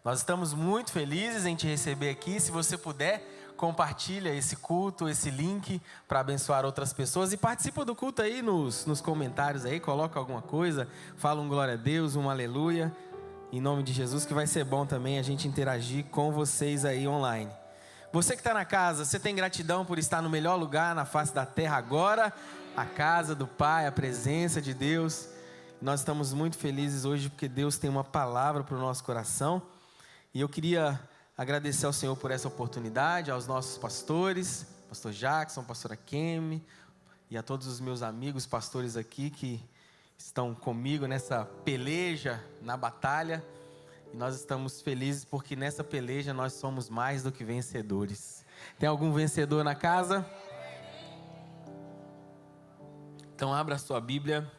Nós estamos muito felizes em te receber aqui. Se você puder, compartilha esse culto, esse link para abençoar outras pessoas e participa do culto aí nos comentários aí, coloca alguma coisa, fala um glória a Deus, um aleluia, em nome de Jesus, que vai ser bom também a gente interagir com vocês aí online. Você que está na casa, você tem gratidão por estar no melhor lugar na face da terra agora, a casa do Pai, a presença de Deus. Nós estamos muito felizes hoje porque Deus tem uma palavra para o nosso coração. E eu queria agradecer ao Senhor por essa oportunidade, aos nossos pastores, pastor Jackson, pastora Kemi, e a todos os meus amigos pastores aqui que estão comigo nessa peleja, na batalha. E nós estamos felizes porque nessa peleja nós somos mais do que vencedores. Tem algum vencedor na casa? Então abra a sua Bíblia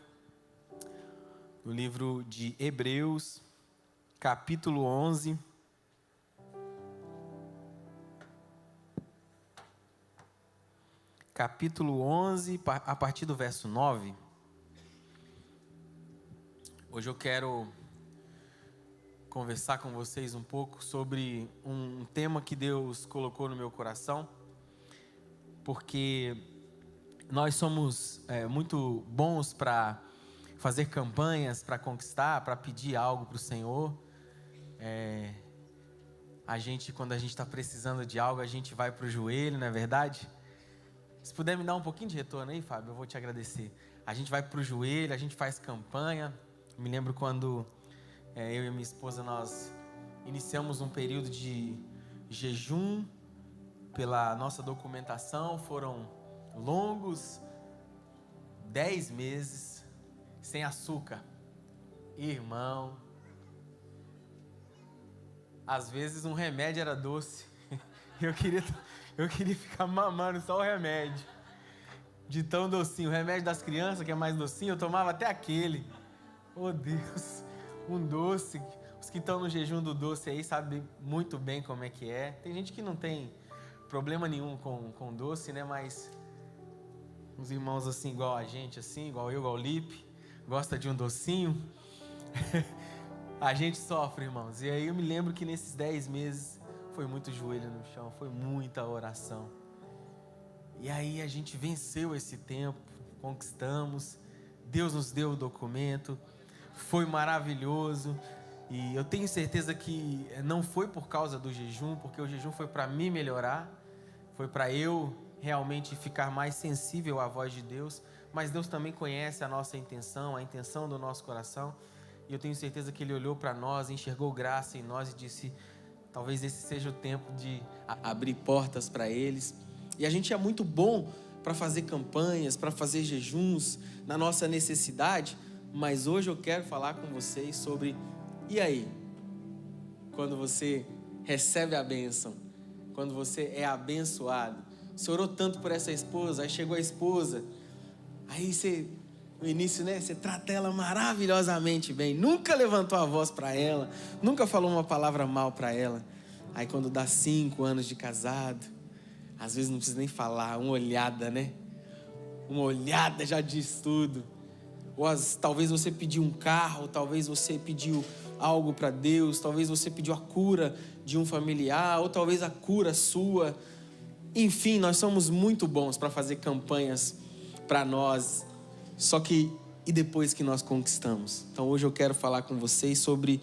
no livro de Hebreus, capítulo 11. Capítulo 11, a partir do verso 9. Hoje eu quero conversar com vocês um pouco sobre um tema que Deus colocou no meu coração, porque nós somos muito bons para fazer campanhas, para conquistar, para pedir algo para o Senhor. Quando a gente está precisando de algo, a gente vai para o joelho, não é verdade? Se puder me dar um pouquinho de retorno aí, Fábio, eu vou te agradecer. A gente vai para o joelho, a gente faz campanha. Me lembro quando eu e minha esposa, nós iniciamos um período de jejum pela nossa documentação. Foram longos 10 meses sem açúcar. Irmão, às vezes um remédio era doce. Eu queria ficar mamando só o remédio, de tão docinho. O remédio das crianças, que é mais docinho, eu tomava até aquele. Oh Deus, um doce. Os que estão no jejum do doce aí sabem muito bem como é que é. Tem gente que não tem problema nenhum com doce, né? Mas uns irmãos assim, igual a gente, assim, igual eu, igual o Lipe, gosta de um docinho. A gente sofre, irmãos. E aí eu me lembro que nesses 10 meses foi muito joelho no chão, foi muita oração. E aí a gente venceu esse tempo, conquistamos, Deus nos deu o documento, foi maravilhoso. E eu tenho certeza que não foi por causa do jejum, porque o jejum foi para me melhorar, foi para eu realmente ficar mais sensível à voz de Deus. Mas Deus também conhece a nossa intenção, a intenção do nosso coração. E eu tenho certeza que Ele olhou para nós, enxergou graça em nós e disse: talvez esse seja o tempo de abrir portas para eles. E a gente é muito bom para fazer campanhas, para fazer jejuns na nossa necessidade. Mas hoje eu quero falar com vocês sobre, e aí? Quando você recebe a bênção, quando você é abençoado. Você orou tanto por essa esposa, aí chegou a esposa, aí você, no início, né, você trata ela maravilhosamente bem, nunca levantou a voz para ela, nunca falou uma palavra mal para ela. Aí quando dá 5 anos de casado, às vezes não precisa nem falar, uma olhada, né? Uma olhada já diz tudo. Ou talvez você pediu um carro, talvez você pediu algo para Deus, talvez você pediu a cura de um familiar, ou talvez a cura sua. Enfim, nós somos muito bons para fazer campanhas para nós. Só que, e depois que nós conquistamos? Então hoje eu quero falar com vocês sobre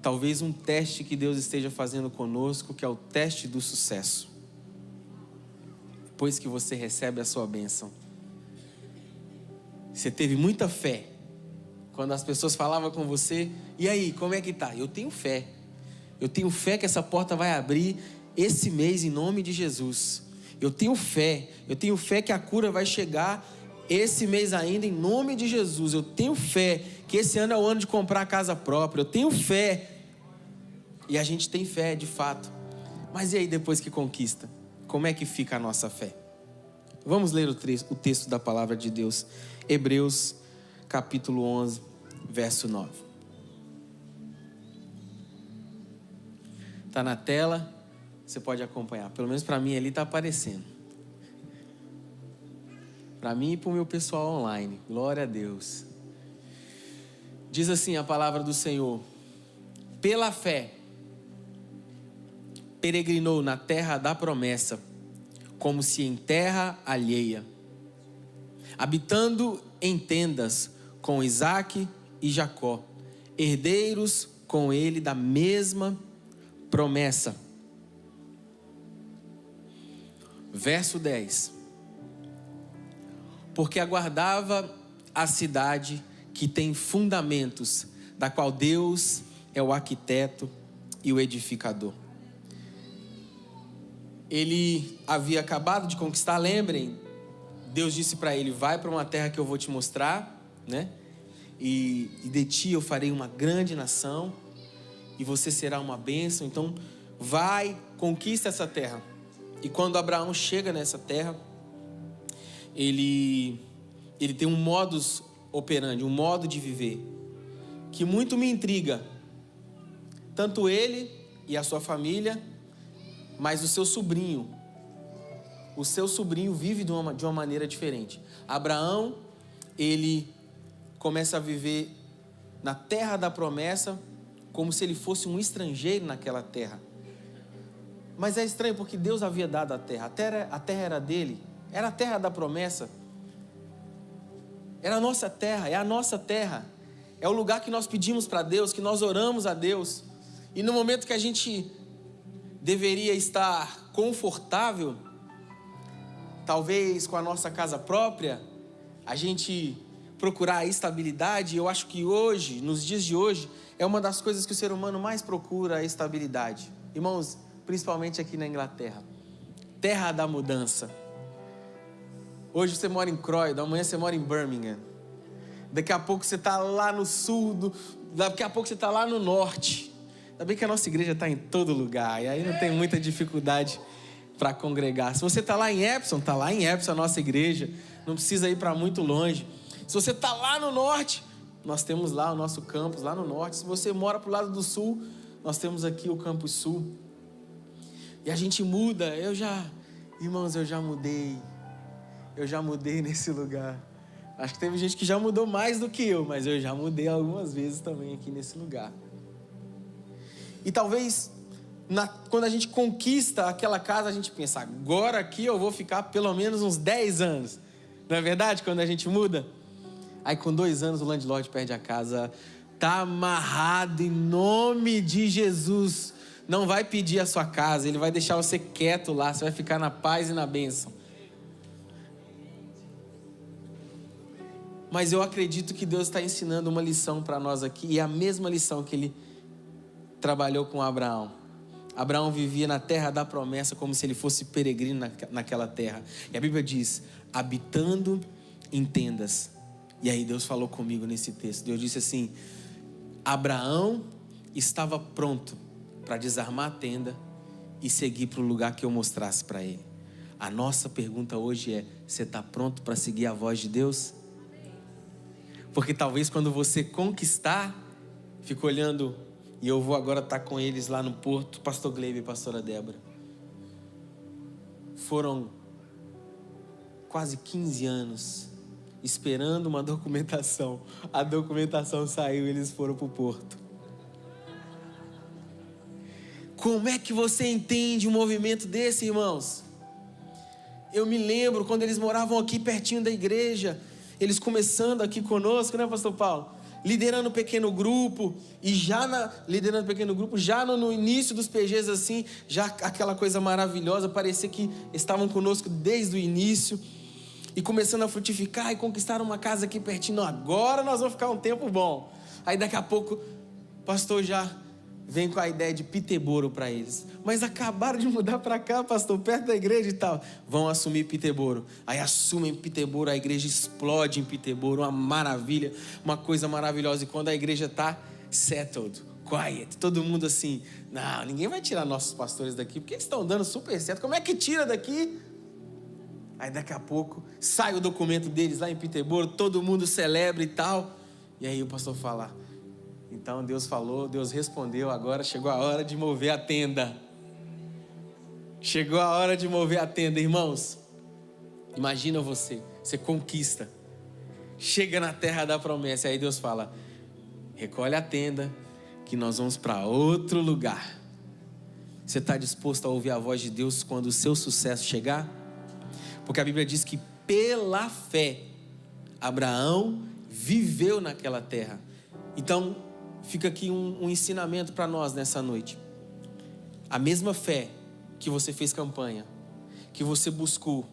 talvez um teste que Deus esteja fazendo conosco, que é o teste do sucesso. Depois que você recebe a sua bênção, você teve muita fé. Quando as pessoas falavam com você, e aí, como é que tá? Eu tenho fé. Eu tenho fé que essa porta vai abrir esse mês em nome de Jesus. Eu tenho fé que a cura vai chegar esse mês ainda em nome de Jesus. Eu tenho fé que esse ano é o ano de comprar a casa própria. Eu tenho fé. E a gente tem fé de fato. Mas e aí depois que conquista? Como é que fica a nossa fé? Vamos ler o texto da palavra de Deus. Hebreus capítulo 11, verso 9. Está na tela, você pode acompanhar. Pelo menos para mim ali está aparecendo. Para mim e para o meu pessoal online. Glória a Deus. Diz assim a palavra do Senhor: pela fé peregrinou na terra da promessa, como se em terra alheia, habitando em tendas com Isaque e Jacó, herdeiros com ele da mesma promessa. Verso 10. Porque aguardava a cidade que tem fundamentos, da qual Deus é o arquiteto e o edificador. Ele havia acabado de conquistar, lembrem, Deus disse para ele: vai para uma terra que eu vou te mostrar, né? E de ti eu farei uma grande nação, e você será uma bênção. Então vai, conquista essa terra. E quando Abraão chega nessa terra, ele tem um modus operandi, um modo de viver, que muito me intriga. Tanto ele e a sua família, mas o seu sobrinho. O seu sobrinho vive de uma maneira diferente. Abraão, ele começa a viver na terra da promessa, como se ele fosse um estrangeiro naquela terra. Mas é estranho porque Deus havia dado a terra. A terra era dele, era a terra da promessa. Era a nossa terra, é a nossa terra. É o lugar que nós pedimos para Deus, que nós oramos a Deus. E no momento que a gente deveria estar confortável, talvez com a nossa casa própria, a gente procurar a estabilidade. Eu acho que hoje, nos dias de hoje, é uma das coisas que o ser humano mais procura, a estabilidade. Irmãos, principalmente aqui na Inglaterra, terra da mudança. Hoje você mora em Croydon, amanhã você mora em Birmingham. Daqui a pouco você está lá no sul, daqui a pouco você está lá no norte. Ainda bem que a nossa igreja está em todo lugar, e aí não tem muita dificuldade para congregar. Se você está lá em Epsom, está lá em Epsom a nossa igreja, não precisa ir para muito longe. Se você está lá no norte, nós temos lá o nosso campus, lá no norte. Se você mora para o lado do sul, nós temos aqui o campus sul. E a gente muda, irmãos, eu já mudei nesse lugar. Acho que teve gente que já mudou mais do que eu, mas eu já mudei algumas vezes também aqui nesse lugar. E talvez, quando a gente conquista aquela casa, a gente pensa: agora aqui eu vou ficar pelo menos uns 10 anos. Não é verdade? Quando a gente muda. Aí com 2 anos o landlord perde a casa. Tá amarrado em nome de Jesus. Não vai pedir a sua casa, ele vai deixar você quieto lá. Você vai ficar na paz e na bênção. Mas eu acredito que Deus está ensinando uma lição para nós aqui. E é a mesma lição que ele trabalhou com Abraão. Abraão vivia na terra da promessa como se ele fosse peregrino naquela terra. E a Bíblia diz: habitando em tendas. E aí Deus falou comigo nesse texto. Deus disse assim: Abraão estava pronto para desarmar a tenda e seguir para o lugar que eu mostrasse para ele. A nossa pergunta hoje é: você está pronto para seguir a voz de Deus? Porque talvez quando você conquistar, fica olhando. E eu vou agora estar com eles lá no Porto, pastor Gleibe e pastora Débora. Foram quase 15 anos esperando uma documentação. A documentação saiu e eles foram para o Porto. Como é que você entende um movimento desse, irmãos? Eu me lembro quando eles moravam aqui pertinho da igreja, eles começando aqui conosco, né, pastor Paulo? Liderando um pequeno grupo, e liderando um pequeno grupo, já no início dos PGs assim, já aquela coisa maravilhosa, parecia que estavam conosco desde o início, e começando a frutificar, e conquistaram uma casa aqui pertinho. Não, agora nós vamos ficar um tempo bom. Aí daqui a pouco, o pastor já vem com a ideia de Peterborough para eles. Mas acabaram de mudar para cá, pastor, perto da igreja e tal. Vão assumir Peterborough. Aí assumem Peterborough, a igreja explode em Peterborough, uma maravilha, uma coisa maravilhosa. E quando a igreja está settled, quiet, todo mundo assim: não, ninguém vai tirar nossos pastores daqui, porque eles estão dando super certo. Como é que tira daqui? Aí daqui a pouco sai o documento deles lá em Peterborough, todo mundo celebra e tal. E aí o pastor fala: então Deus falou, Deus respondeu, agora chegou a hora de mover a tenda. Chegou a hora de mover a tenda, irmãos. Imagina você conquista, chega na terra da promessa, aí Deus fala: recolhe a tenda, que nós vamos para outro lugar. Você está disposto a ouvir a voz de Deus quando o seu sucesso chegar? Porque a Bíblia diz que pela fé, Abraão viveu naquela terra. Então, fica aqui um ensinamento para nós nessa noite. A mesma fé que você fez campanha, que você buscou,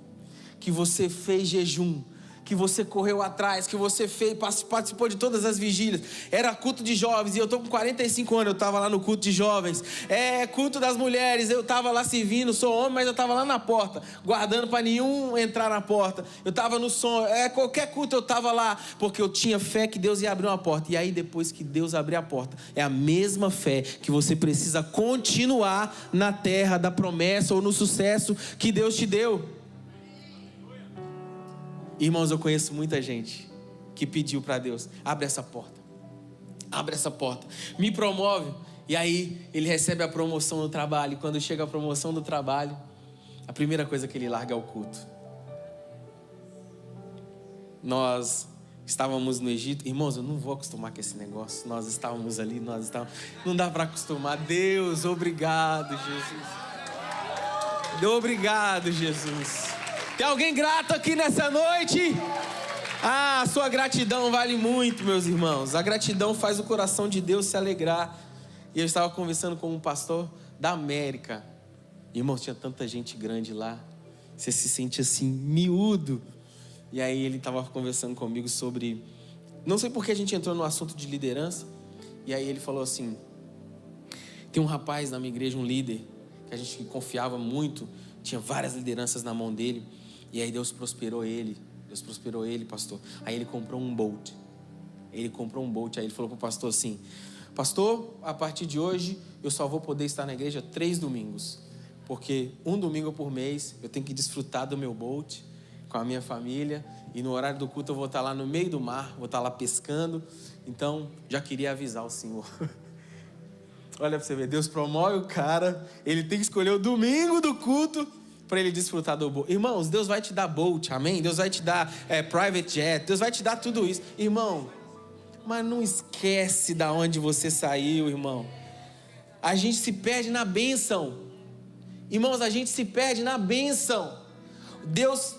que você fez jejum, que você correu atrás, que você fez, participou de todas as vigílias. Era culto de jovens, e eu estou com 45 anos, eu estava lá no culto de jovens. Culto das mulheres, eu estava lá servindo, sou homem, mas eu estava lá na porta, guardando para nenhum entrar na porta. Eu estava no som, qualquer culto eu estava lá, porque eu tinha fé que Deus ia abrir uma porta. E aí depois que Deus abrir a porta, é a mesma fé que você precisa continuar na terra da promessa ou no sucesso que Deus te deu. Irmãos, eu conheço muita gente que pediu para Deus: abre essa porta, me promove. E aí ele recebe a promoção no trabalho, e quando chega a promoção do trabalho, a primeira coisa que ele larga é o culto. Nós estávamos no Egito, irmãos, eu não vou acostumar com esse negócio. Nós estávamos ali, não dá para acostumar. Deus, obrigado, Jesus. Obrigado, Jesus. Tem alguém grato aqui nessa noite? A sua gratidão vale muito, meus irmãos. A gratidão faz o coração de Deus se alegrar. E eu estava conversando com um pastor da América. Irmãos, tinha tanta gente grande lá. Você se sente assim, miúdo. E aí ele estava conversando comigo sobre... Não sei por que a gente entrou no assunto de liderança. E aí ele falou assim: tem um rapaz na minha igreja, um líder, que a gente confiava muito. Tinha várias lideranças na mão dele. E aí Deus prosperou ele, pastor. Aí ele comprou um Bolt. Aí ele falou pro pastor assim: pastor, a partir de hoje eu só vou poder estar na igreja 3 domingos. Porque um domingo por mês eu tenho que desfrutar do meu Bolt com a minha família. E no horário do culto eu vou estar lá no meio do mar, vou estar lá pescando. Então, já queria avisar o senhor. Olha para você ver, Deus promove o cara, ele tem que escolher o domingo do culto para ele desfrutar do Bolt. Irmãos, Deus vai te dar Bolt, amém? Deus vai te dar private jet, Deus vai te dar tudo isso. Irmão, mas não esquece da onde você saiu, irmão. A gente se perde na bênção. Irmãos, a gente se perde na bênção. Deus...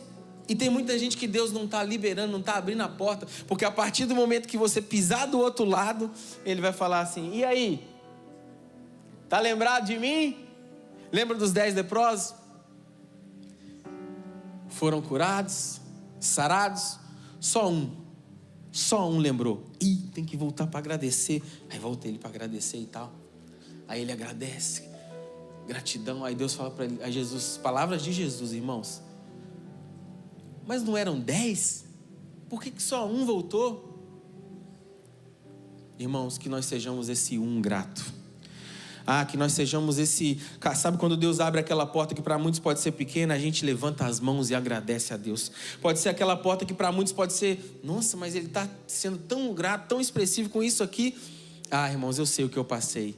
E tem muita gente que Deus não está liberando, não está abrindo a porta, porque a partir do momento que você pisar do outro lado, Ele vai falar assim: e aí? Tá lembrado de mim? Lembra dos 10 leprosos? Foram curados, sarados, só um lembrou. Tem que voltar para agradecer. Aí volta ele para agradecer e tal. Aí ele agradece, gratidão. Aí Deus fala para ele, a Jesus, palavras de Jesus, irmãos: mas não eram 10? Por que só um voltou? Irmãos, que nós sejamos esse um grato. Que nós sejamos esse... Sabe quando Deus abre aquela porta que para muitos pode ser pequena, a gente levanta as mãos e agradece a Deus. Pode ser aquela porta que para muitos pode ser: nossa, mas ele está sendo tão grato, tão expressivo com isso aqui. Irmãos, eu sei o que eu passei.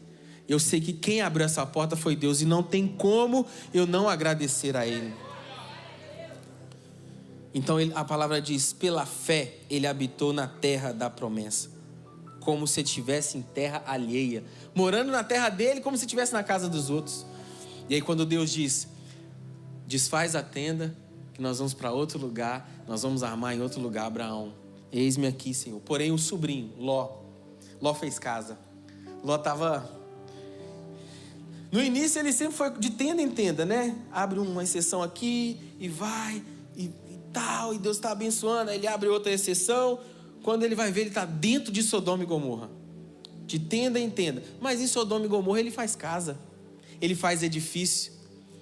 Eu sei que quem abriu essa porta foi Deus, e não tem como eu não agradecer a Ele. Então a palavra diz: pela fé ele habitou na terra da promessa, como se estivesse em terra alheia, morando na terra dele como se estivesse na casa dos outros. E aí quando Deus diz: desfaz a tenda, que nós vamos para outro lugar, nós vamos armar em outro lugar, Abraão, eis-me aqui, Senhor. Porém o sobrinho, Ló fez casa. Ló estava... No início ele sempre foi de tenda em tenda, né? Abre uma exceção aqui e vai e tal, e Deus está abençoando. Aí ele abre outra exceção. Quando ele vai ver, ele está dentro de Sodoma e Gomorra, de tenda em tenda. Mas em Sodoma e Gomorra ele faz casa, ele faz edifício.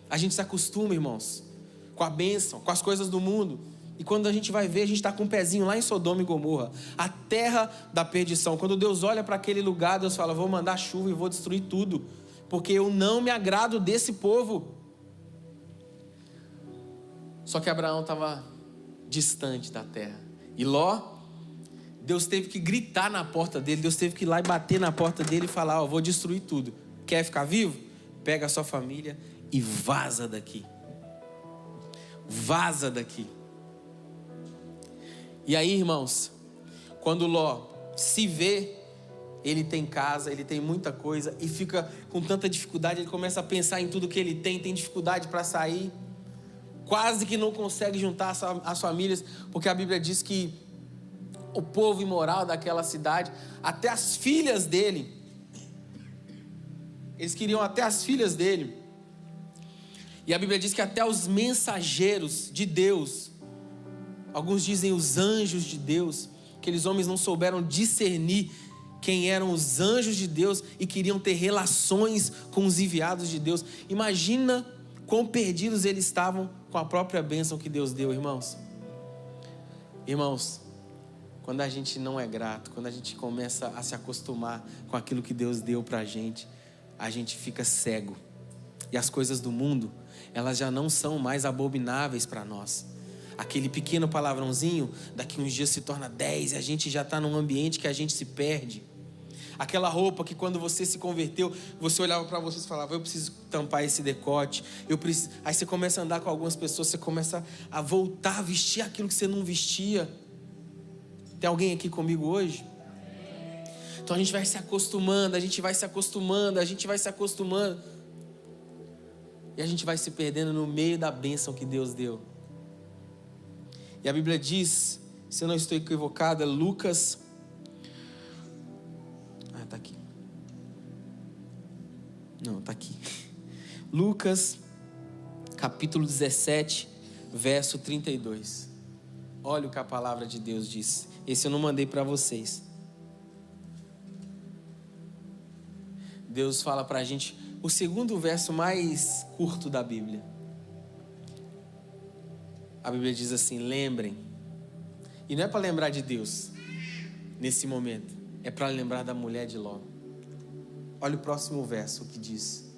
A gente se acostuma, irmãos, com a bênção, com as coisas do mundo. E quando a gente vai ver, a gente está com um pezinho lá em Sodoma e Gomorra, a terra da perdição. Quando Deus olha para aquele lugar, Deus fala: vou mandar chuva e vou destruir tudo, porque eu não me agrado desse povo. Só que Abraão estava distante da terra. E Ló, Deus teve que gritar na porta dele, Deus teve que ir lá e bater na porta dele e falar: vou destruir tudo. Quer ficar vivo? Pega a sua família e vaza daqui. Vaza daqui. E aí, irmãos, quando Ló se vê, ele tem casa, ele tem muita coisa e fica com tanta dificuldade, ele começa a pensar em tudo que ele tem dificuldade para sair, quase que não consegue juntar as famílias, porque a Bíblia diz que o povo imoral daquela cidade, até as filhas dele, eles queriam até as filhas dele, e a Bíblia diz que até os mensageiros de Deus, alguns dizem os anjos de Deus, aqueles homens não souberam discernir quem eram os anjos de Deus e queriam ter relações com os enviados de Deus. Imagina quão perdidos eles estavam com a própria bênção que Deus deu, irmãos. Irmãos, quando a gente não é grato, quando a gente começa a se acostumar com aquilo que Deus deu pra gente, a gente fica cego. E as coisas do mundo, elas já não são mais abomináveis para nós. Aquele pequeno palavrãozinho, daqui uns dias se torna 10 e a gente já está num ambiente que a gente se perde. Aquela roupa que quando você se converteu, você olhava para você e falava, eu preciso tampar esse decote, eu preciso... Aí você começa a andar com algumas pessoas, você começa a voltar a vestir aquilo que você não vestia. Tem alguém aqui comigo hoje? Então a gente vai se acostumando, a gente vai se acostumando, a gente vai se acostumando. E a gente vai se perdendo no meio da bênção que Deus deu. E a Bíblia diz, se eu não estou equivocado, é Lucas... Está aqui. Não, está aqui. Lucas, capítulo 17, verso 32. Olha o que a palavra de Deus diz. Esse eu não mandei para vocês. Deus fala para a gente o segundo verso mais curto da Bíblia. A Bíblia diz assim, lembrem. E não é para lembrar de Deus nesse momento. É para lembrar da mulher de Ló. Olha o próximo verso, o que diz.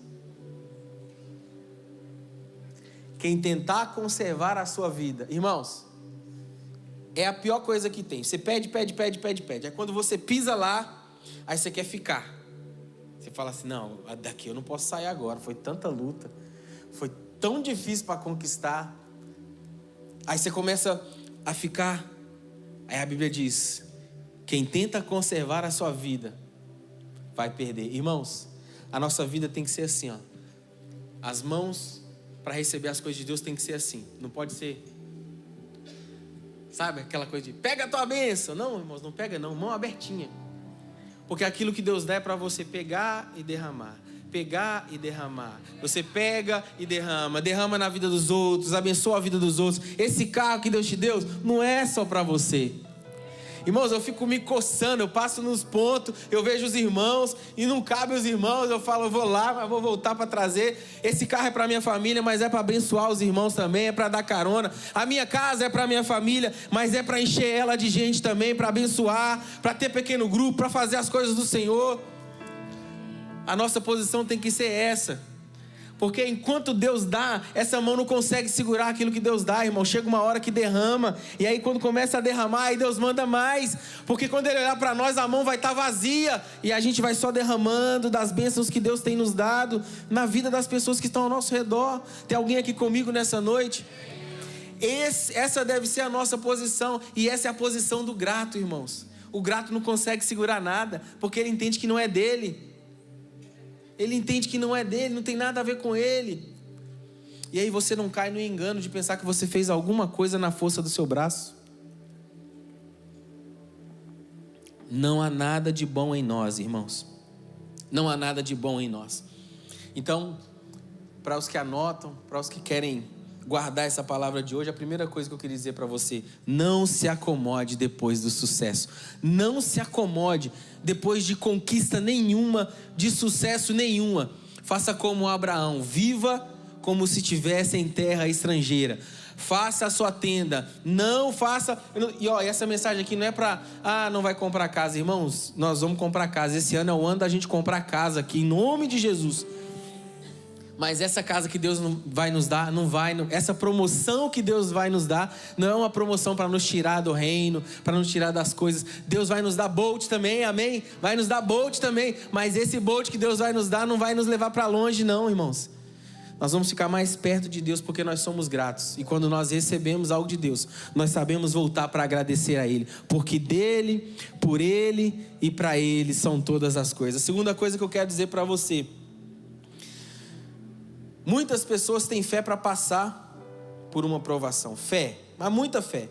Quem tentar conservar a sua vida. Irmãos, é a pior coisa que tem. Você pede. Aí quando você pisa lá, aí você quer ficar. Você fala assim, não, daqui eu não posso sair agora. Foi tanta luta. Foi tão difícil para conquistar. Aí você começa a ficar. Aí a Bíblia diz... Quem tenta conservar a sua vida vai perder. Irmãos, a nossa vida tem que ser assim, ó. As mãos para receber as coisas de Deus tem que ser assim. Não pode ser, sabe, aquela coisa de pega a tua bênção. Não, irmãos, não pega não, mão abertinha. Porque aquilo que Deus dá é para você pegar e derramar. Pegar e derramar. Você pega e derrama. Derrama na vida dos outros, abençoa a vida dos outros. Esse carro que Deus te deu não é só para você. Irmãos, eu fico me coçando, eu passo nos pontos, eu vejo os irmãos e não cabe os irmãos, eu falo, eu vou lá, mas vou voltar para trazer. Esse carro é para minha família, mas é para abençoar os irmãos também, é para dar carona. A minha casa é para minha família, mas é para encher ela de gente também, para abençoar, para ter pequeno grupo, para fazer as coisas do Senhor. A nossa posição tem que ser essa. Porque enquanto Deus dá, essa mão não consegue segurar aquilo que Deus dá, irmão. Chega uma hora que derrama. E aí quando começa a derramar, aí Deus manda mais. Porque quando Ele olhar para nós, a mão vai estar vazia. E a gente vai só derramando das bênçãos que Deus tem nos dado na vida das pessoas que estão ao nosso redor. Tem alguém aqui comigo nessa noite? Essa deve ser a nossa posição. E essa é a posição do grato, irmãos. O grato não consegue segurar nada, porque ele entende que não é dele. Ele entende que não é dele, não tem nada a ver com ele. E aí você não cai no engano de pensar que você fez alguma coisa na força do seu braço. Não há nada de bom em nós, irmãos. Não há nada de bom em nós. Então, para os que anotam, para os que querem guardar essa palavra de hoje, a primeira coisa que eu queria dizer para você: não se acomode depois do sucesso. Não se acomode depois de conquista nenhuma, de sucesso nenhuma. Faça como Abraão, viva como se estivesse em terra estrangeira. Faça a sua tenda, não faça... E essa mensagem aqui não é para... não vai comprar casa. Irmãos, nós vamos comprar casa. Esse ano é o ano da gente comprar casa aqui, em nome de Jesus. Mas essa casa que Deus vai nos dar, essa promoção que Deus vai nos dar, não é uma promoção para nos tirar do reino, para nos tirar das coisas. Deus vai nos dar Bolt também, amém? Vai nos dar Bolt também, mas esse Bolt que Deus vai nos dar não vai nos levar para longe não, irmãos. Nós vamos ficar mais perto de Deus porque nós somos gratos. E quando nós recebemos algo de Deus, nós sabemos voltar para agradecer a Ele. Porque dEle, por Ele e para Ele são todas as coisas. A segunda coisa que eu quero dizer para você. Muitas pessoas têm fé para passar por uma provação. Fé, mas muita fé.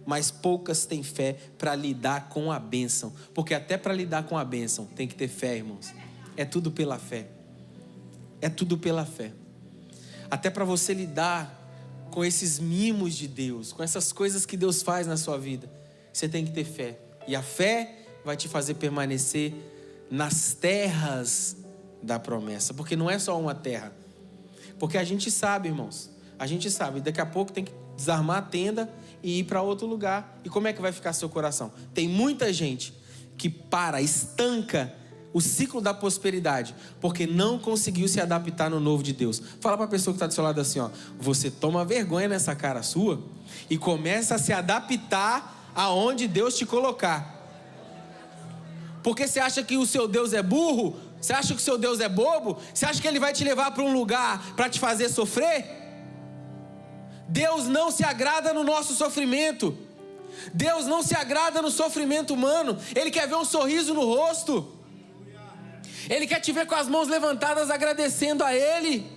Mas poucas têm fé para lidar com a bênção. Porque até para lidar com a bênção tem que ter fé, irmãos. É tudo pela fé. É tudo pela fé. Até para você lidar com esses mimos de Deus, com essas coisas que Deus faz na sua vida, você tem que ter fé. E a fé vai te fazer permanecer nas terras da promessa. Porque não é só uma terra. Porque a gente sabe, irmãos, a gente sabe, daqui a pouco tem que desarmar a tenda e ir para outro lugar. E como é que vai ficar seu coração? Tem muita gente que estanca o ciclo da prosperidade, porque não conseguiu se adaptar no novo de Deus. Fala para a pessoa que está do seu lado assim, ó, você toma vergonha nessa cara sua e começa a se adaptar aonde Deus te colocar. Porque você acha que o seu Deus é burro? Você acha que o seu Deus é bobo? Você acha que Ele vai te levar para um lugar para te fazer sofrer? Deus não se agrada no nosso sofrimento. Deus não se agrada no sofrimento humano. Ele quer ver um sorriso no rosto. Ele quer te ver com as mãos levantadas agradecendo a Ele.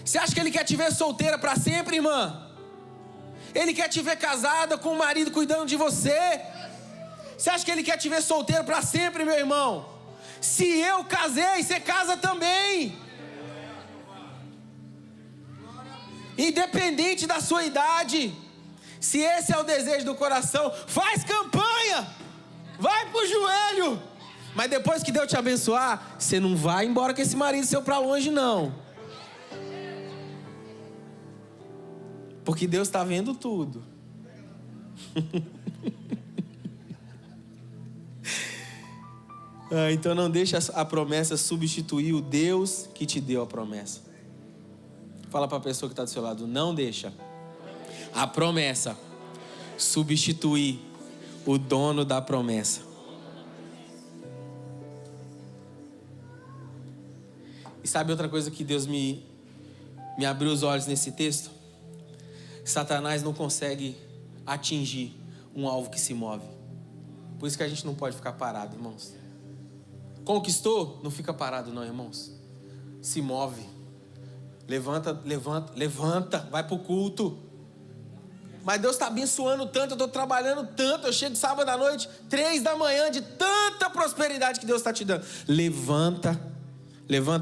Você acha que Ele quer te ver solteira para sempre, irmã? Ele quer te ver casada com o marido cuidando de você. Você acha que Ele quer te ver solteiro para sempre, meu irmão? Se eu casei, você casa também. Independente da sua idade. Se esse é o desejo do coração, faz campanha. Vai pro joelho. Mas depois que Deus te abençoar, você não vai embora com esse marido seu para longe, não. Porque Deus está vendo tudo. Então não deixa a promessa substituir o Deus que te deu a promessa. Fala para a pessoa que está do seu lado, não deixa a promessa substituir o dono da promessa. E sabe outra coisa que Deus me abriu os olhos nesse texto? Satanás não consegue atingir um alvo que se move. Por isso que a gente não pode ficar parado, irmãos. Conquistou? Não fica parado não, irmãos. Se move. Levanta, vai pro culto. Mas Deus está abençoando tanto, eu estou trabalhando tanto, eu chego sábado à noite, 3 da manhã, de tanta prosperidade que Deus está te dando. Levanta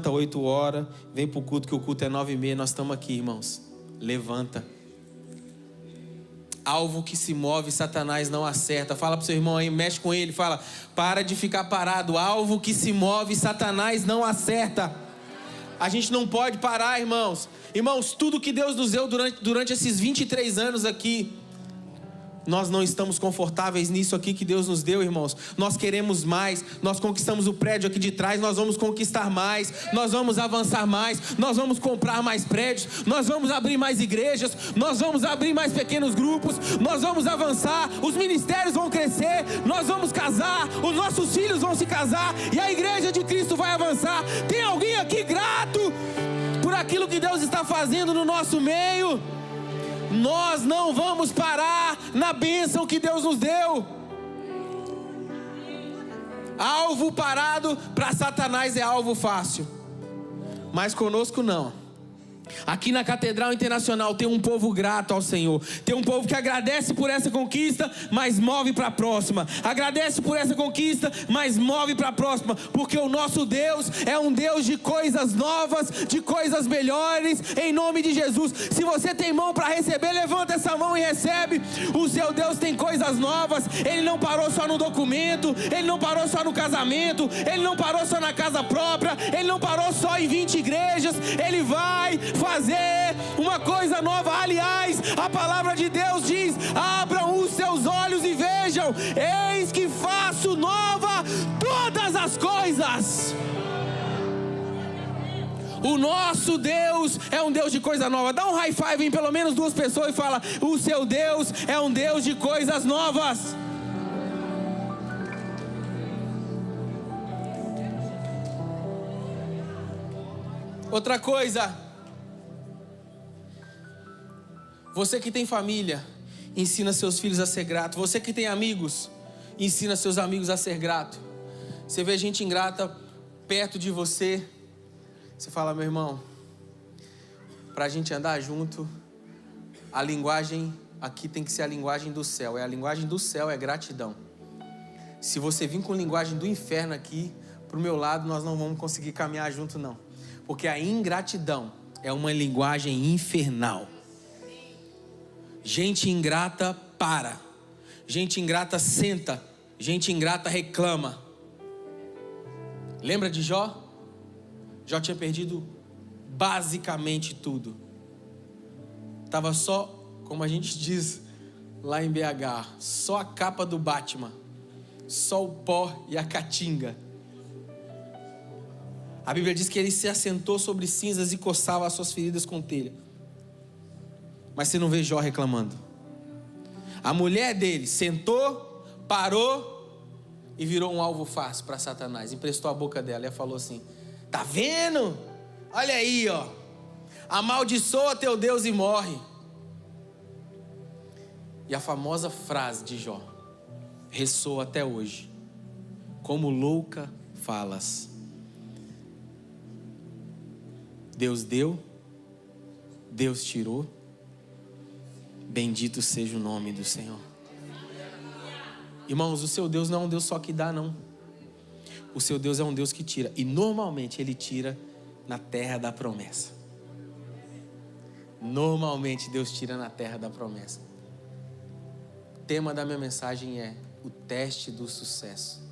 8 horas, vem pro culto, que o culto é 9h30, nós estamos aqui, irmãos. Levanta. Alvo que se move, Satanás não acerta. Fala pro seu irmão aí, mexe com ele, fala, para de ficar parado. Alvo que se move, Satanás não acerta. A gente não pode parar, irmãos. Irmãos, tudo que Deus nos deu durante esses 23 anos aqui, nós não estamos confortáveis nisso aqui que Deus nos deu, irmãos. Nós queremos mais. Nós conquistamos o prédio aqui de trás, nós vamos conquistar mais. Nós vamos avançar mais. Nós vamos comprar mais prédios. Nós vamos abrir mais igrejas. Nós vamos abrir mais pequenos grupos. Nós vamos avançar. Os ministérios vão crescer. Nós vamos casar. Os nossos filhos vão se casar. E a igreja de Cristo vai avançar. Tem alguém aqui grato por aquilo que Deus está fazendo no nosso meio? Nós não vamos parar na bênção que Deus nos deu. Alvo parado para Satanás é alvo fácil, mas conosco não. Aqui na Catedral Internacional tem um povo grato ao Senhor. Tem um povo que agradece por essa conquista, mas move para a próxima. Agradece por essa conquista, mas move para a próxima. Porque o nosso Deus é um Deus de coisas novas, de coisas melhores, em nome de Jesus. Se você tem mão para receber, levanta essa mão e recebe. O seu Deus tem coisas novas. Ele não parou só no documento, Ele não parou só no casamento, Ele não parou só na casa própria, Ele não parou só em 20 igrejas. Ele vai fazer uma coisa nova. Aliás, a palavra de Deus diz: abram os seus olhos e vejam, eis que faço nova todas as coisas. O nosso Deus é um Deus de coisa nova. Dá um high five em pelo menos 2 pessoas e fala: o seu Deus é um Deus de coisas novas. Outra coisa, você que tem família, ensina seus filhos a ser grato. Você que tem amigos, ensina seus amigos a ser grato. Você vê gente ingrata perto de você, você fala: meu irmão, pra gente andar junto, a linguagem aqui tem que ser a linguagem do céu. A linguagem do céu é gratidão. Se você vir com linguagem do inferno aqui pro meu lado, nós não vamos conseguir caminhar junto não. Porque a ingratidão é uma linguagem infernal. Gente ingrata para. Gente ingrata senta. Gente ingrata reclama. Lembra de Jó? Jó tinha perdido basicamente tudo. Tava só, como a gente diz lá em BH, só a capa do Batman. Só o pó e a caatinga. A Bíblia diz que ele se assentou sobre cinzas e coçava as suas feridas com telha. Mas você não vê Jó reclamando. A mulher dele sentou, parou e virou um alvo fácil para Satanás. Emprestou a boca dela e falou assim: tá vendo? Olha aí, ó. Amaldiçoa teu Deus e morre. E a famosa frase de Jó ressoa até hoje: como louca falas. Deus deu, Deus tirou, bendito seja o nome do Senhor. Irmãos, o seu Deus não é um Deus só que dá, não. O seu Deus é um Deus que tira. E normalmente Ele tira na terra da promessa. Normalmente Deus tira na terra da promessa. O tema da minha mensagem é o teste do sucesso.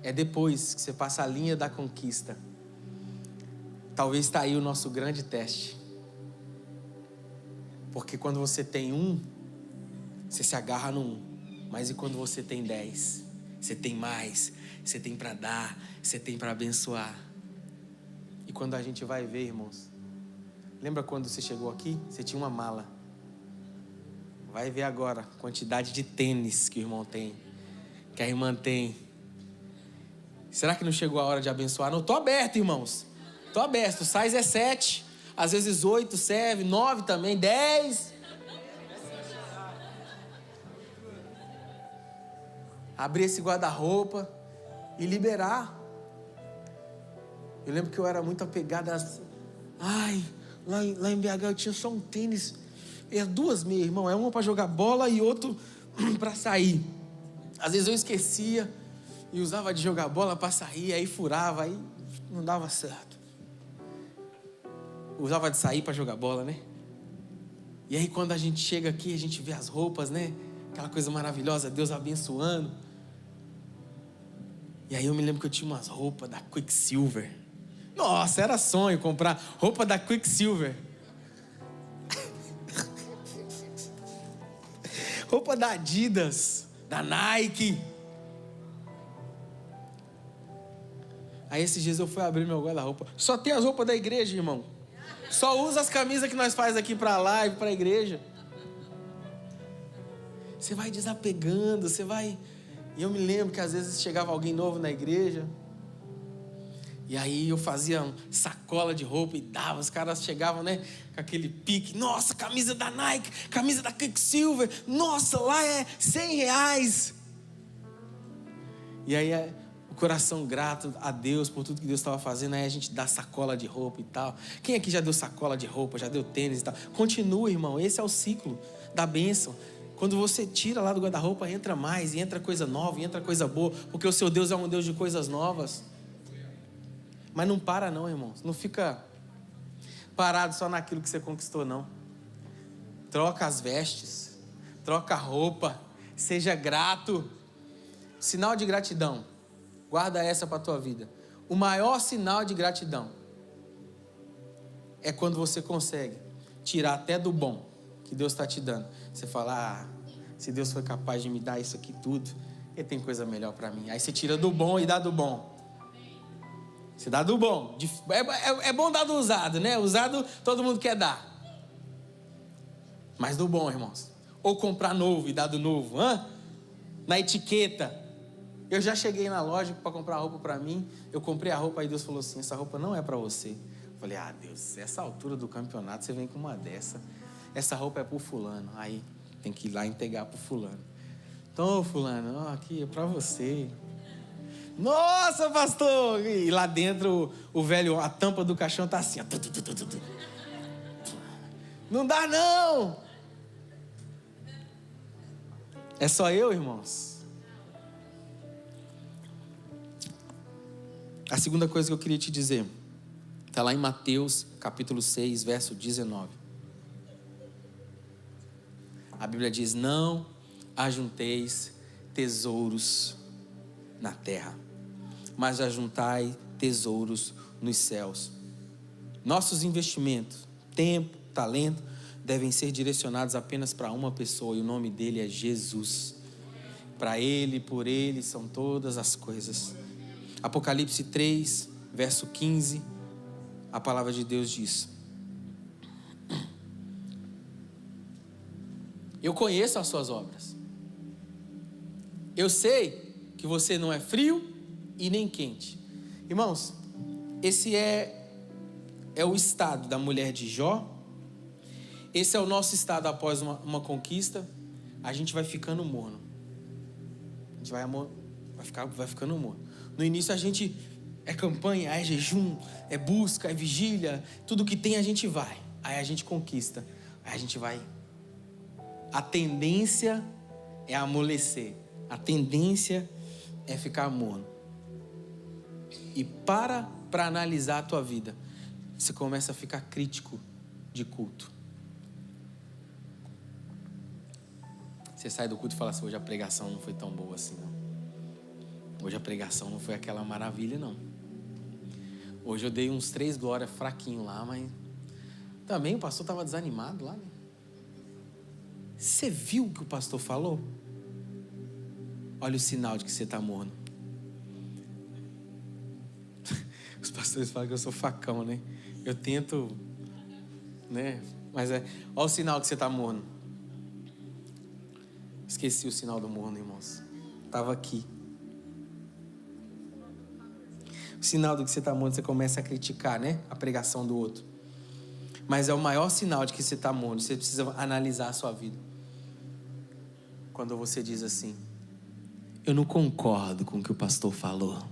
É depois que você passa a linha da conquista. Talvez está aí o nosso grande teste. Porque quando você tem um, você se agarra no um. Mas e quando você tem 10? Você tem mais, você tem para dar, você tem para abençoar. E quando a gente vai ver, irmãos, lembra quando você chegou aqui? Você tinha uma mala. Vai ver agora a quantidade de tênis que o irmão tem, que a irmã tem. Será que não chegou a hora de abençoar? Não, estou aberto, irmãos. Estou aberto. O size é 7, às vezes 8 serve, 9 também, 10. Abrir esse guarda-roupa e liberar. Eu lembro que eu era muito apegado às... lá em BH eu tinha só um tênis. Era 2 meias, irmão. É uma para jogar bola e outro para sair. Às vezes eu esquecia e usava de jogar bola para sair, aí furava, aí não dava certo. Usava de sair para jogar bola, né? E aí quando a gente chega aqui, a gente vê as roupas, né? Aquela coisa maravilhosa, Deus abençoando. E aí eu me lembro que eu tinha umas roupas da Quicksilver. Nossa, era sonho comprar roupa da Quicksilver. Roupa da Adidas, da Nike. Aí esses dias eu fui abrir meu guarda-roupa. Só tem as roupas da igreja, irmão. Só usa as camisas que nós faz aqui pra live, pra igreja. Você vai desapegando, você vai... E eu me lembro que às vezes chegava alguém novo na igreja. E aí eu fazia sacola de roupa e dava. Os caras chegavam, né, com aquele pique. Nossa, camisa da Nike, camisa da Quicksilver. Nossa, lá é R$100. E aí o coração grato a Deus por tudo que Deus estava fazendo. Aí a gente dá sacola de roupa e tal. Quem aqui já deu sacola de roupa, já deu tênis e tal? Continua, irmão. Esse é o ciclo da bênção. Quando você tira lá do guarda-roupa, entra mais, e entra coisa nova, e entra coisa boa, porque o seu Deus é um Deus de coisas novas. Mas não para não, irmãos. Não fica parado só naquilo que você conquistou, não. Troca as vestes, troca a roupa, seja grato. Sinal de gratidão, guarda essa para a tua vida. O maior sinal de gratidão é quando você consegue tirar até do bom que Deus está te dando. Você fala, se Deus foi capaz de me dar isso aqui tudo, Ele tem coisa melhor para mim. Aí você tira do bom e dá do bom. Você dá do bom. É bom dar do usado, né? Usado todo mundo quer dar. Mas do bom, irmãos. Ou comprar novo e dar do novo. Na etiqueta. Eu já cheguei na loja para comprar roupa para mim. Eu comprei a roupa, aí Deus falou assim: essa roupa não é para você. Eu falei: ah, Deus, essa altura do campeonato você vem com uma dessa. Essa roupa é pro fulano. Aí tem que ir lá entregar pro fulano. Então, fulano, ó, aqui é para você. Nossa, pastor! E lá dentro, o velho, a tampa do caixão tá assim. Ó. Não dá, não! É só eu, irmãos? A segunda coisa que eu queria te dizer, está lá em Mateus, capítulo 6, verso 19. A Bíblia diz: não ajunteis tesouros na terra, mas ajuntai tesouros nos céus. Nossos investimentos, tempo, talento, devem ser direcionados apenas para uma pessoa, e o nome dele é Jesus. Para ele, por ele, são todas as coisas. Apocalipse 3, verso 15, a palavra de Deus diz: eu conheço as suas obras. Eu sei que você não é frio e nem quente. Irmãos, esse é o estado da mulher de Jó. Esse é o nosso estado após uma conquista. A gente vai ficando morno. A gente vai ficando morno. No início a gente é campanha, é jejum, é busca, é vigília. Tudo que tem a gente vai. Aí a gente conquista. Aí a gente vai. A tendência é amolecer. A tendência é ficar morno. E para analisar a tua vida, você começa a ficar crítico de culto. Você sai do culto e fala assim: hoje a pregação não foi tão boa assim, não. Hoje a pregação não foi aquela maravilha, não. Hoje eu dei uns 3 glórias fraquinho lá, mas também o pastor estava desanimado lá, né? Você viu o que o pastor falou? Olha o sinal de que você está morno. Os pastores falam que eu sou facão, né? Eu tento, né? Mas olha o sinal que você está morno. Esqueci o sinal do morno, irmãos. Estava aqui. O sinal do que você está morno, você começa a criticar, né? A pregação do outro. Mas é o maior sinal de que você está morno. Você precisa analisar a sua vida. Quando você diz assim: eu não concordo com o que o pastor falou.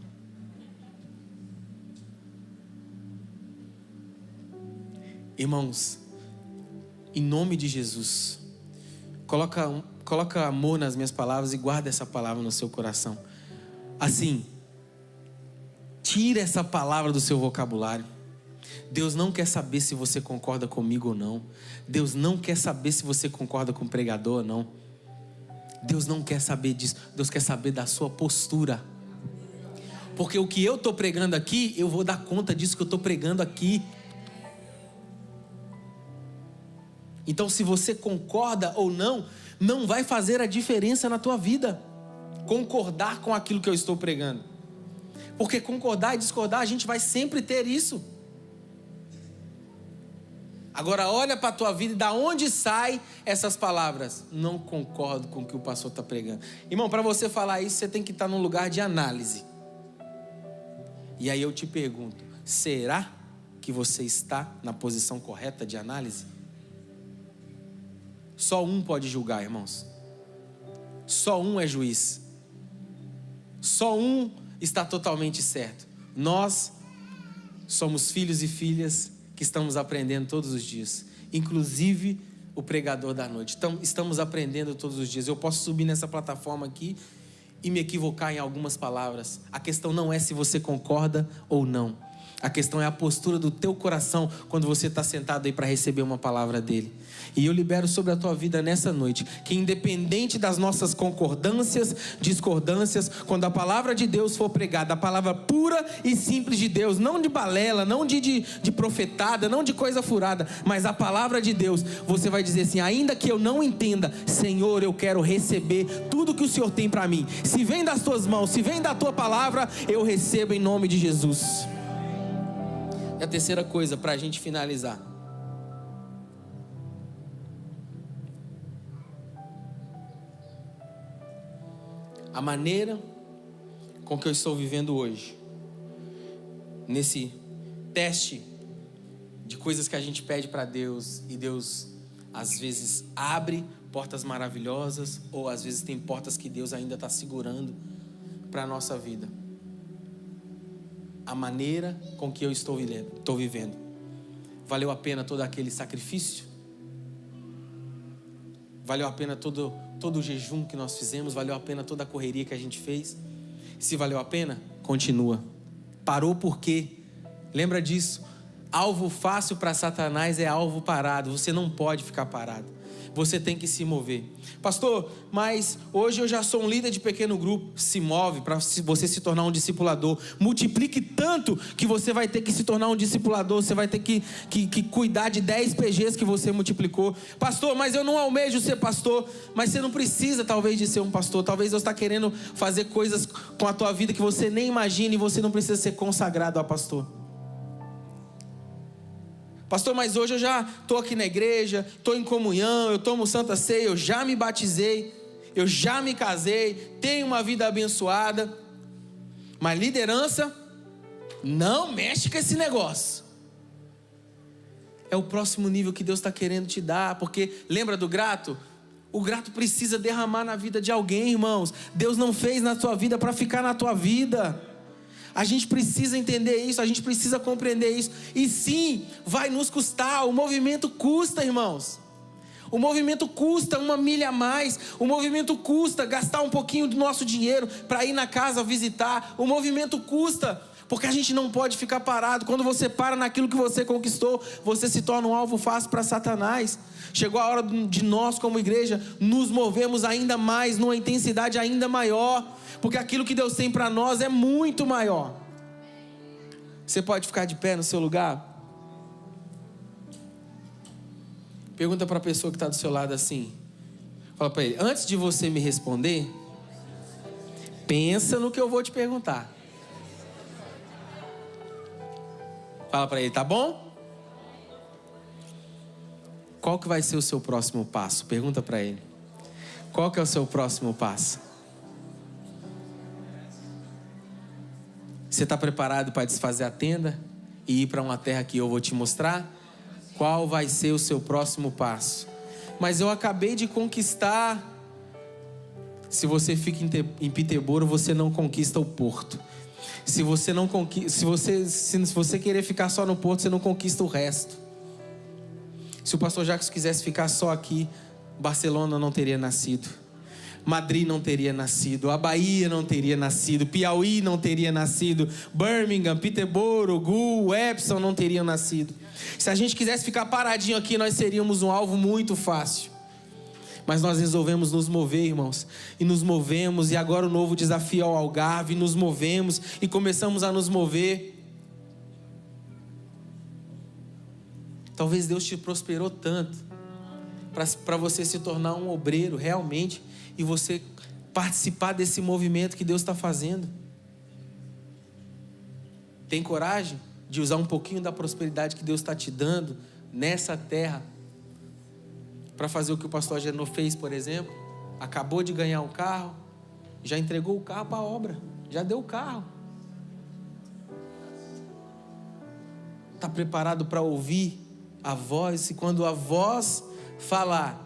Irmãos, em nome de Jesus, coloca amor nas minhas palavras e guarda essa palavra no seu coração. Assim, tira essa palavra do seu vocabulário. Deus não quer saber se você concorda comigo ou não. Deus não quer saber se você concorda com o pregador ou não. Deus não quer saber disso. Deus quer saber da sua postura. Porque o que eu estou pregando aqui, eu vou dar conta disso que eu estou pregando aqui. Então, se você concorda ou não, não vai fazer a diferença na tua vida. Concordar com aquilo que eu estou pregando. Porque concordar e discordar, a gente vai sempre ter isso. Agora olha para a tua vida e da onde saem essas palavras? Não concordo com o que o pastor está pregando. Irmão, para você falar isso, você tem que estar num lugar de análise. E aí eu te pergunto, será que você está na posição correta de análise? Só um pode julgar, irmãos. Só um é juiz. Só um está totalmente certo. Nós somos filhos e filhas que estamos aprendendo todos os dias. Inclusive o pregador da noite. Então, estamos aprendendo todos os dias. Eu posso subir nessa plataforma aqui e me equivocar em algumas palavras. A questão não é se você concorda ou não. A questão é a postura do teu coração quando você está sentado aí para receber uma palavra dele. E eu libero sobre a tua vida nessa noite, que independente das nossas concordâncias, discordâncias, quando a palavra de Deus for pregada, a palavra pura e simples de Deus, não de balela, não de profetada, não de coisa furada, mas a palavra de Deus, você vai dizer assim: ainda que eu não entenda, Senhor, eu quero receber tudo que o Senhor tem para mim. Se vem das tuas mãos, se vem da tua palavra, eu recebo em nome de Jesus. E a terceira coisa, para a gente finalizar. A maneira com o que eu estou vivendo hoje, nesse teste de coisas que a gente pede para Deus, e Deus às vezes abre portas maravilhosas, ou às vezes tem portas que Deus ainda está segurando para a nossa vida. A maneira com que eu estou vivendo, valeu a pena todo aquele sacrifício? Valeu a pena todo o jejum que nós fizemos? Valeu a pena toda a correria que a gente fez? Se valeu a pena, continua. Parou por quê? Lembra disso. Alvo fácil para Satanás é alvo parado. Você não pode ficar parado. Você tem que se mover. Pastor, mas hoje eu já sou um líder de pequeno grupo. Se move para você se tornar um discipulador. Multiplique tanto que você vai ter que se tornar um discipulador. Você vai ter que cuidar de 10 PGs que você multiplicou. Pastor, mas eu não almejo ser pastor. Mas você não precisa talvez de ser um pastor. Talvez Deus está querendo fazer coisas com a tua vida que você nem imagina, e você não precisa ser consagrado a pastor. Pastor, mas hoje eu já estou aqui na igreja, estou em comunhão, eu tomo Santa Ceia, eu já me batizei, eu já me casei, tenho uma vida abençoada. Mas liderança, não mexe com esse negócio. É o próximo nível que Deus está querendo te dar, porque lembra do grato? O grato precisa derramar na vida de alguém, irmãos. Deus não fez na sua vida para ficar na tua vida. A gente precisa entender isso, a gente precisa compreender isso. E sim, vai nos custar. O movimento custa, irmãos. O movimento custa 1 milha a mais. O movimento custa gastar um pouquinho do nosso dinheiro para ir na casa visitar. O movimento custa, porque a gente não pode ficar parado. Quando você para naquilo que você conquistou, você se torna um alvo fácil para Satanás. Chegou a hora de nós, como igreja, nos movermos ainda mais, numa intensidade ainda maior. Porque aquilo que Deus tem para nós é muito maior. Você pode ficar de pé no seu lugar? Pergunta para a pessoa que está do seu lado assim. Fala para ele: antes de você me responder, pensa no que eu vou te perguntar. Fala para ele: tá bom? Qual que vai ser o seu próximo passo? Pergunta para ele. Qual que é o seu próximo passo? Você está preparado para desfazer a tenda e ir para uma terra que eu vou te mostrar? Qual vai ser o seu próximo passo? Mas eu acabei de conquistar. Se você fica em Piteboro, você não conquista o porto. Se você querer ficar só no porto, você não conquista o resto. Se o pastor Jacques quisesse ficar só aqui, Barcelona não teria nascido. Madrid não teria nascido, a Bahia não teria nascido, Piauí não teria nascido, Birmingham, Piteboro, Gu, Epsom não teriam nascido. Se a gente quisesse ficar paradinho aqui, nós seríamos um alvo muito fácil. Mas nós resolvemos nos mover, irmãos, e nos movemos, e agora o novo desafio ao Algarve, nos movemos e começamos a nos mover. Talvez Deus te prosperou tanto para você se tornar um obreiro realmente, e você participar desse movimento que Deus está fazendo. Tem coragem de usar um pouquinho da prosperidade que Deus está te dando nessa terra para fazer o que o pastor Agenor fez, por exemplo? Acabou de ganhar um carro, já entregou o carro para a obra, já deu o carro. Está preparado para ouvir a voz? E quando a voz falar,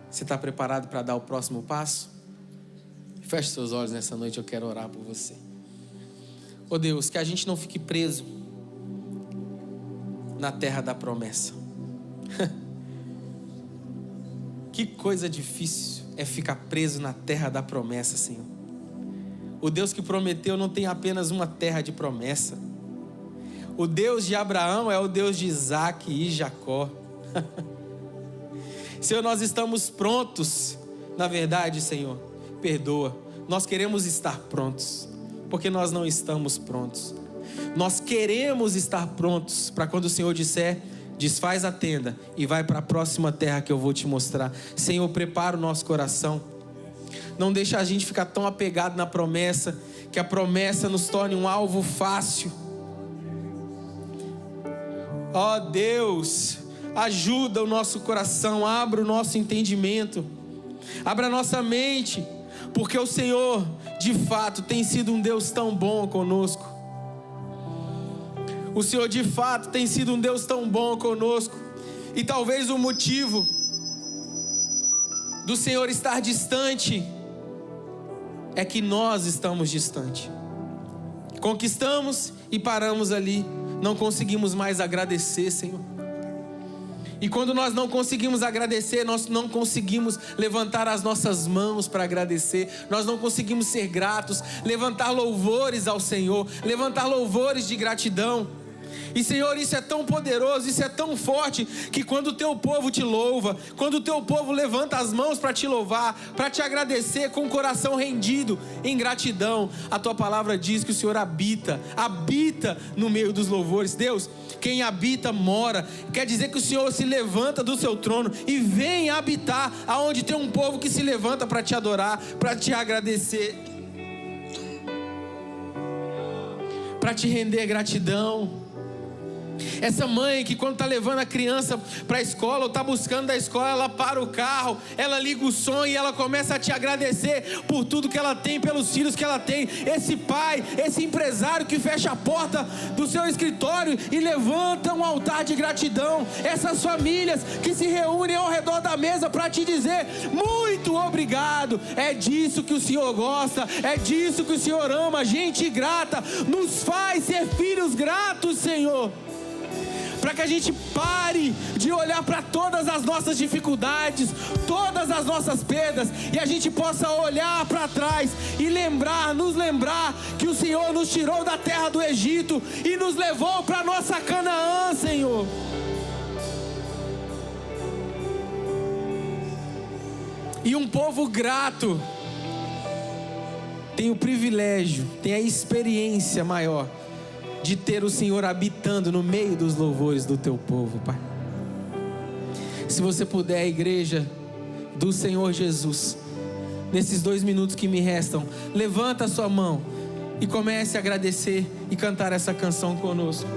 você está preparado para dar o próximo passo? Feche seus olhos nessa noite, eu quero orar por você. Oh Deus, que a gente não fique preso na terra da promessa. Que coisa difícil é ficar preso na terra da promessa, Senhor. O Deus que prometeu não tem apenas uma terra de promessa. O Deus de Abraão é o Deus de Isaac e Jacó. Senhor, nós estamos prontos. Na verdade, Senhor, perdoa. Nós queremos estar prontos, porque nós não estamos prontos. Nós queremos estar prontos para quando o Senhor disser: desfaz a tenda e vai para a próxima terra que eu vou te mostrar. Senhor, prepara o nosso coração. Não deixa a gente ficar tão apegado na promessa, que a promessa nos torne um alvo fácil. Ó Deus, ajuda o nosso coração, abra o nosso entendimento, abra a nossa mente, porque o Senhor, de fato, tem sido um Deus tão bom conosco. O Senhor, de fato, tem sido um Deus tão bom conosco. E talvez o motivo do Senhor estar distante é que nós estamos distantes. Conquistamos e paramos ali. Não conseguimos mais agradecer, Senhor. E quando nós não conseguimos agradecer, nós não conseguimos levantar as nossas mãos para agradecer. Nós não conseguimos ser gratos, levantar louvores ao Senhor, levantar louvores de gratidão. E Senhor, isso é tão poderoso, isso é tão forte, que quando o teu povo te louva, quando o teu povo levanta as mãos para te louvar, para te agradecer com o coração rendido em gratidão, a tua palavra diz que o Senhor habita no meio dos louvores. Deus, quem habita mora, quer dizer que o Senhor se levanta do seu trono e vem habitar aonde tem um povo que se levanta para te adorar, para te agradecer, para te render gratidão. Essa mãe que quando está levando a criança para a escola ou está buscando da escola, ela para o carro, ela liga o som e ela começa a te agradecer por tudo que ela tem, pelos filhos que ela tem. Esse pai, esse empresário que fecha a porta do seu escritório e levanta um altar de gratidão. Essas famílias que se reúnem ao redor da mesa para te dizer muito obrigado. É disso que o Senhor gosta, é disso que o Senhor ama. Gente grata, nos faz ser filhos gratos, Senhor. Para que a gente pare de olhar para todas as nossas dificuldades, todas as nossas perdas, e a gente possa olhar para trás e nos lembrar que o Senhor nos tirou da terra do Egito e nos levou para a nossa Canaã, Senhor. E um povo grato tem o privilégio, tem a experiência maior de ter o Senhor habitando no meio dos louvores do teu povo, Pai. Se você puder, igreja do Senhor Jesus, nesses 2 minutos que me restam, levanta a sua mão e comece a agradecer e cantar essa canção conosco.